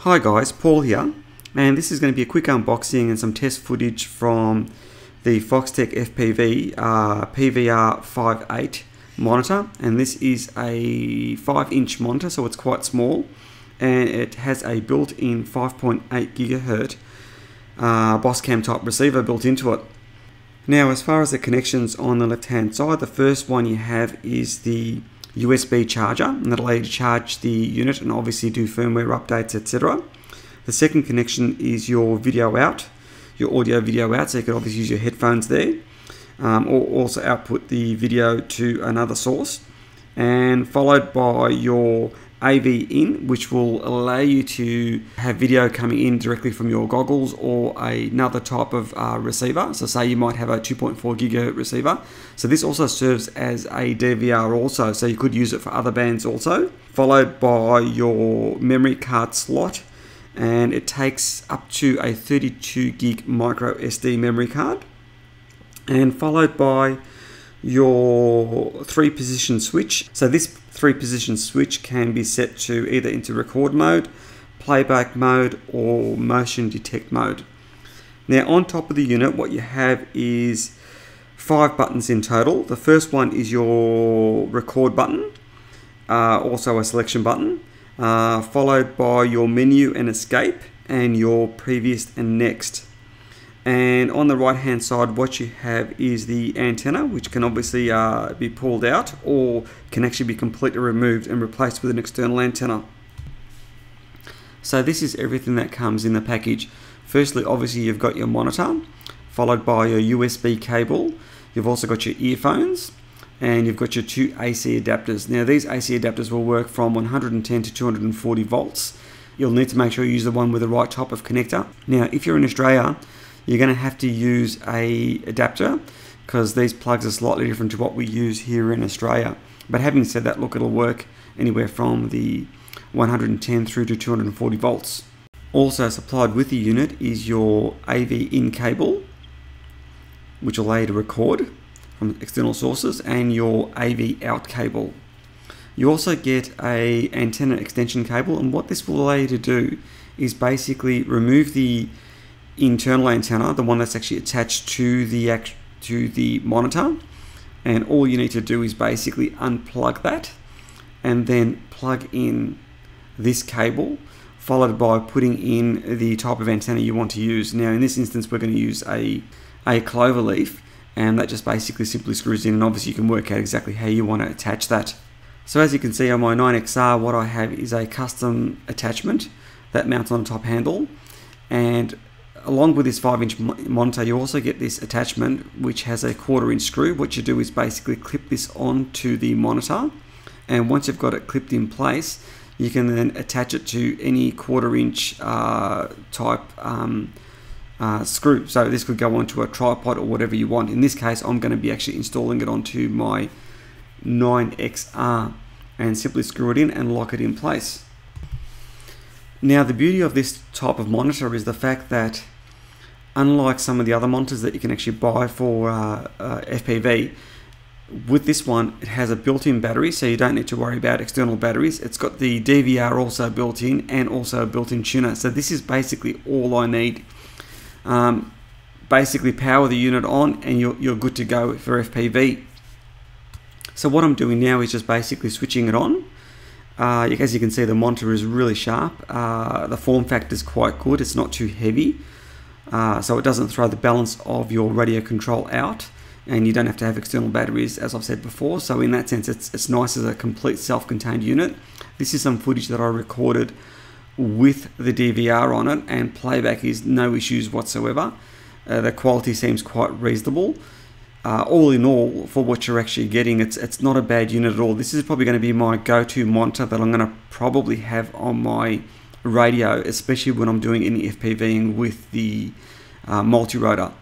Hi guys, Paul here, and this is going to be a quick unboxing and some test footage from the FoxtechFPV PVR-58 monitor. And this is a 5-inch monitor, so it's quite small, and it has a built-in 5.8 GHz Boscam type receiver built into it. Now, as far as the connections on the left hand side, the first one you have is the USB charger, and that'll allow you to charge the unit and obviously do firmware updates, etc. The second connection is your video out, your audio video out, so you can obviously use your headphones there, or also output the video to another source, and followed by your AV in, which will allow you to have video coming in directly from your goggles or another type of receiver. So say you might have a 2.4 GHz receiver. So this also serves as a DVR also, so you could use it for other bands also. Followed by your memory card slot, and it takes up to a 32 gig micro SD memory card. And followed by your 3-position switch. So this 3-position switch can be set to either into record mode, playback mode, or motion detect mode. Now, on top of the unit, what you have is 5 buttons in total. The first one is your record button, also a selection button, followed by your menu and escape, and your previous and next. And on the right hand side, what you have is the antenna, which can obviously be pulled out or can actually be completely removed and replaced with an external antenna. So this is everything that comes in the package. Firstly, obviously you've got your monitor, followed by your USB cable. You've also got your earphones, and you've got your 2 AC adapters. Now, these AC adapters will work from 110 to 240 volts. You'll need to make sure you use the one with the right type of connector. Now, if you're in Australia, you're going to have to use a adapter, because these plugs are slightly different to what we use here in Australia. But having said that, look, it'll work anywhere from the 110 through to 240 volts. Also supplied with the unit is your AV in cable, which will allow you to record from external sources, and your AV out cable. You also get a antenna extension cable, and what this will allow you to do is basically remove the internal antenna, the one that's actually attached to the monitor, and all you need to do is basically unplug that and then plug in this cable, followed by putting in the type of antenna you want to use. Now, in this instance, we're going to use a clover leaf, and that just basically simply screws in, and obviously you can work out exactly how you want to attach that. So as you can see on my 9XR, what I have is a custom attachment that mounts on the top handle, and along with this 5-inch monitor, you also get this attachment which has a 1/4-inch screw. What you do is basically clip this onto the monitor, and once you've got it clipped in place, you can then attach it to any 1/4-inch type screw. So this could go onto a tripod or whatever you want. In this case, I'm going to be actually installing it onto my 9XR, and simply screw it in and lock it in place. Now, the beauty of this type of monitor is the fact that, unlike some of the other monitors that you can actually buy for FPV, with this one, it has a built-in battery, so you don't need to worry about external batteries. It's got the DVR also built in, and also a built-in tuner. So this is basically all I need. Basically power the unit on, and you're good to go for FPV. So what I'm doing now is just basically switching it on. As you can see, the monitor is really sharp. The form factor is quite good. It's not too heavy, so it doesn't throw the balance of your radio control out, and you don't have to have external batteries, as I've said before. So in that sense, it's nice as a complete self-contained unit. This is some footage that I recorded with the DVR on it, and playback is no issues whatsoever. The quality seems quite reasonable. All in all, for what you're actually getting, it's not a bad unit at all. This is probably going to be my go-to monitor that I'm going to probably have on my radio, especially when I'm doing any FPVing with the multi-rotor.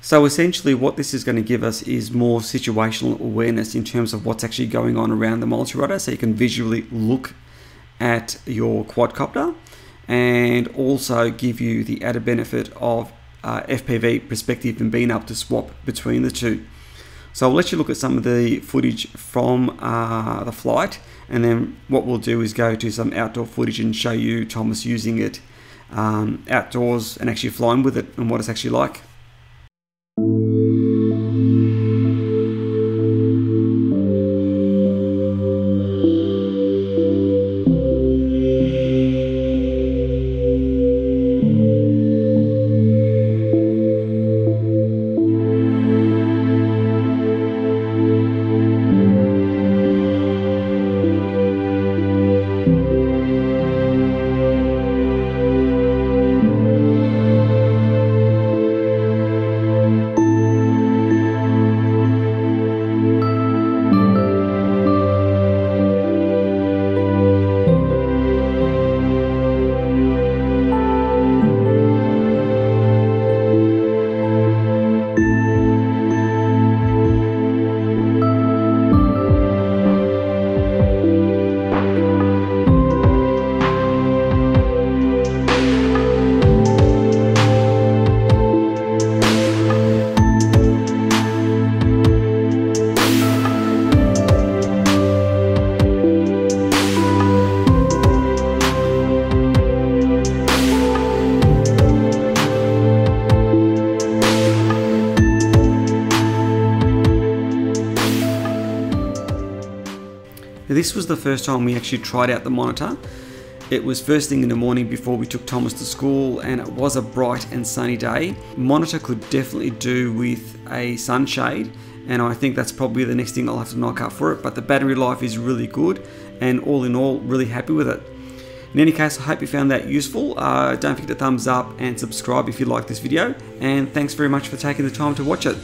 So essentially what this is going to give us is more situational awareness in terms of what's actually going on around the multi-rotor, so you can visually look at your quadcopter, and also give you the added benefit of FPV perspective and being able to swap between the two. So I'll let you look at some of the footage from the flight, and then what we'll do is go to some outdoor footage and show you Thomas using it outdoors and actually flying with it and what it's actually like. This was the first time we actually tried out the monitor. It was first thing in the morning before we took Thomas to school, and it was a bright and sunny day. Monitor could definitely do with a sunshade, and I think that's probably the next thing I'll have to knock up for it, but the battery life is really good, and all in all, really happy with it. In any case, I hope you found that useful. Don't forget to thumbs up and subscribe if you like this video, and thanks very much for taking the time to watch it.